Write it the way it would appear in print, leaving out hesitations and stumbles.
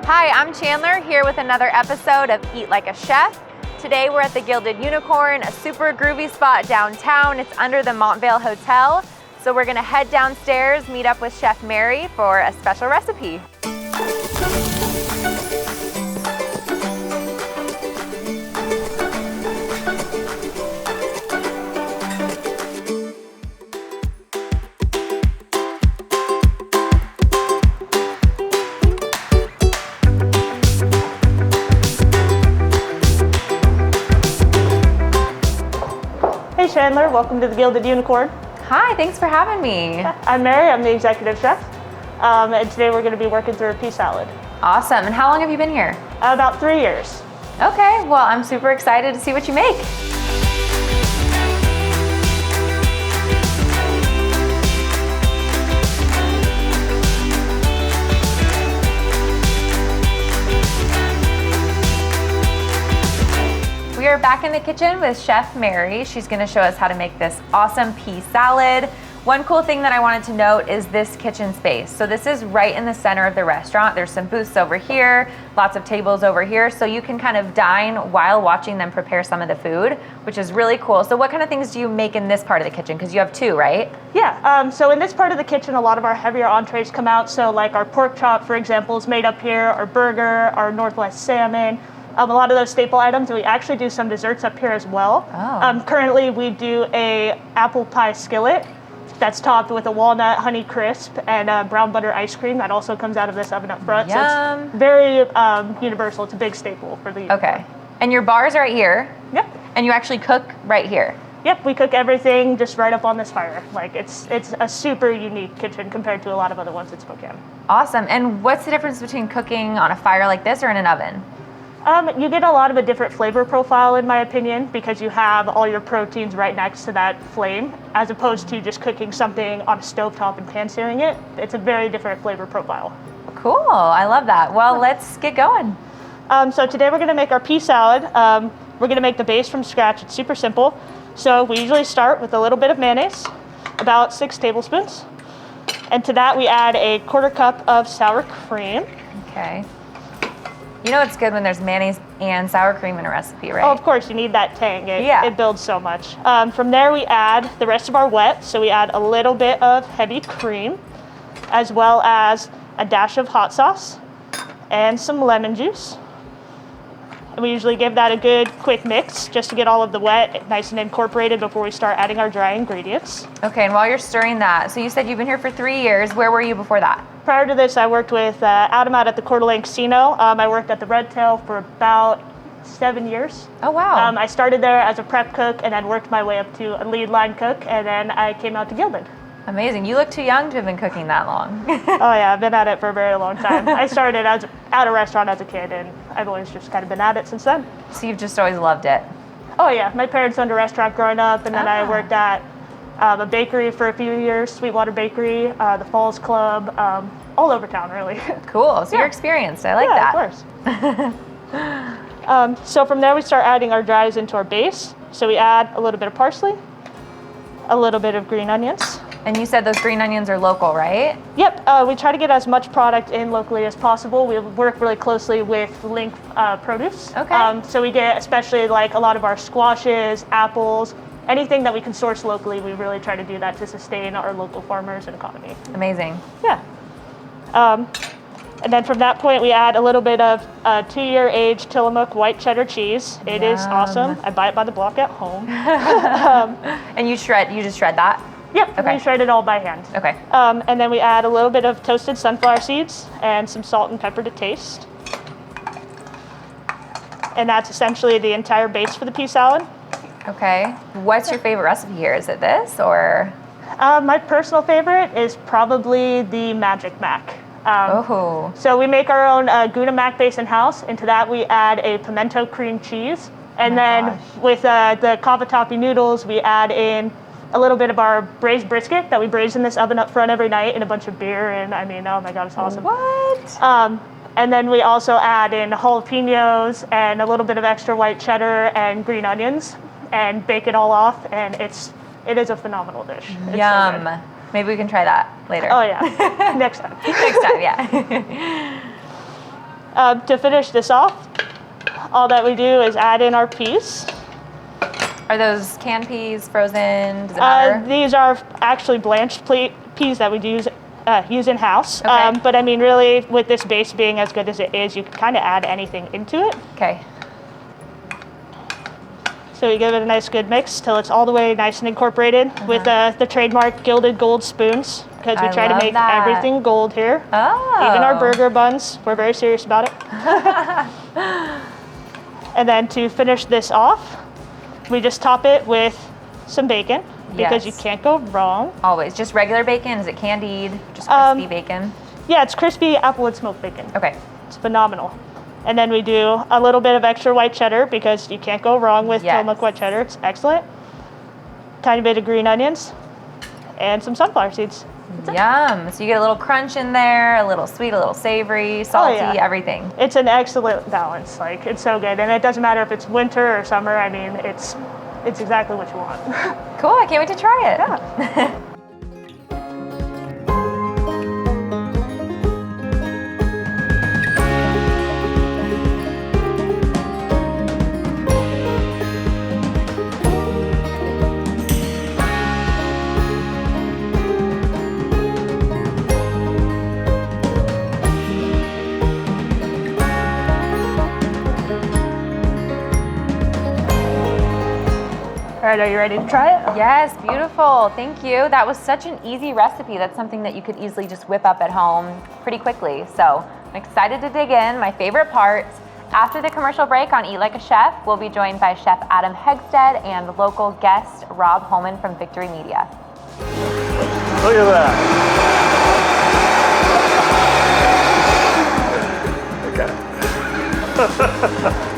Hi, I'm Chandler here with another episode of Eat Like a Chef. Today we're at the Gilded Unicorn, a super groovy spot downtown. It's under the Montvale Hotel. So we're gonna head downstairs, meet up with Chef Mary for a special recipe. Hey Chandler, welcome to the Gilded Unicorn. Hi, thanks for having me. I'm Mary, I'm the executive chef, and today we're going to be working through a pea salad. Awesome, and how long have you been here? About 3 years. Okay, well I'm super excited to see what you make. We are back in the kitchen with Chef Mary. She's gonna show us how to make this awesome pea salad. One cool thing that I wanted to note is this kitchen space. So this is right in the center of the restaurant. There's some booths over here, lots of tables over here, so you can kind of dine while watching them prepare some of the food, which is really cool. So what kind of things do you make in this part of the kitchen? Because you have two, right? Yeah, so in this part of the kitchen, a lot of our heavier entrees come out. So like our pork chop, for example, is made up here, our burger, our Northwest salmon, a lot of those staple items. We actually do some desserts up here as well. Oh. Currently, we do a apple pie skillet that's topped with a walnut honey crisp and brown butter ice cream that also comes out of this oven up front. Yum. So it's very universal. It's a big staple for the unicorn. Okay. And your bar's right here. Yep. And you actually cook right here. Yep, we cook everything just right up on this fire. Like it's a super unique kitchen compared to a lot of other ones in Spokane. Awesome. And what's the difference between cooking on a fire like this or in an oven? You get a lot of a different flavor profile, in my opinion, because you have all your proteins right next to that flame, as opposed to just cooking something on a stovetop and pan searing it. It's a very different flavor profile. Cool, I love that. Well, let's get going. So today we're gonna make our pea salad. We're gonna make the base from scratch. It's super simple. So we usually start with a little bit of mayonnaise, about 6 tablespoons. And to that we add a 1/4 cup of sour cream. Okay. You know it's good when there's mayonnaise and sour cream in a recipe, right? Oh, of course, you need that tang. Yeah. It builds so much. From there, we add the rest of our wet. So we add a little bit of heavy cream, as well as a dash of hot sauce and some lemon juice. And we usually give that a good quick mix just to get all of the wet nice and incorporated before we start adding our dry ingredients. Okay, and while you're stirring that, so you said you've been here for 3 years. Where were you before that? Prior to this, I worked with Adam out at the Coeur d'Alene Casino. I worked at the Red Tail for about 7 years. Oh, wow. I started there as a prep cook and then worked my way up to a lead line cook, and then I came out to Gilded. Amazing. You look too young to have been cooking that long. Oh yeah, I've been at it for a very long time. I started at a restaurant as a kid, and I've always just kind of been at it since then. So you've just always loved it. Oh yeah, my parents owned a restaurant growing up, and then I Ah. worked at a bakery for a few years, Sweetwater Bakery, the Falls Club, all over town really. Cool, so Yeah. you're experienced. I like Yeah, that. of course. So from there we start adding our dries into our base. So we add a little bit of parsley, a little bit of green onions. And you said those green onions are local, right? Yep, we try to get as much product in locally as possible. We work really closely with Link Produce. Okay. So we get especially like a lot of our squashes, apples, anything that we can source locally. We really try to do that to sustain our local farmers and economy. Amazing. Yeah. And then from that point, we add a little bit of 2-year aged Tillamook white cheddar cheese. It is Yum. awesome. I buy it by the block at home. And you just shred that? Yep, Okay. we shred it all by hand. Okay. And then we add a little bit of toasted sunflower seeds and some salt and pepper to taste. And that's essentially the entire base for the pea salad. Okay. What's your favorite recipe here? Is it this or? My personal favorite is probably the Magic Mac. Oh. So we make our own Gouda Mac base in-house. Into that we add a pimento cream cheese. And Oh my then gosh. with the cavatappi noodles, we add in a little bit of our braised brisket that we braise in this oven up front every night, and a bunch of beer. And I mean, oh my God, it's awesome. What? And then we also add in jalapenos and a little bit of extra white cheddar and green onions and bake it all off. And it is a phenomenal dish. It's so Yum. good. Maybe we can try that later. Oh yeah, next time. Next time, yeah. To finish this off, all that we do is add in our peas. Are those canned peas, frozen? Does it matter? These are actually blanched peas that we use in-house. Okay. But I mean, really, with this base being as good as it is, you can kind of add anything into it. Okay. So we give it a nice good mix till it's all the way nice and incorporated with the trademark gilded gold spoons, because we try to make everything gold here. Oh. Even our burger buns, we're very serious about it. And then to finish this off, we just top it with some bacon, because you can't go wrong. Always. Just regular bacon? Is it candied? Just crispy bacon? Yeah, it's crispy applewood smoked bacon. Okay. It's phenomenal. And then we do a little bit of extra white cheddar, because you can't go wrong with Tillamook white cheddar. It's excellent. Tiny bit of green onions and some sunflower seeds. Yum. So you get a little crunch in there, a little sweet, a little savory, salty, everything. It's an excellent balance. Like, it's so good. And it doesn't matter if it's winter or summer. I mean, it's exactly what you want. Cool. I can't wait to try it. Yeah. All right, are you ready to try it? Yes, beautiful. Thank you. That was such an easy recipe. That's something that you could easily just whip up at home pretty quickly. So I'm excited to dig in. My favorite part. After the commercial break on Eat Like a Chef, we'll be joined by Chef Adam Hegstead and local guest Rob Holman from Victory Media. Look at that. Okay.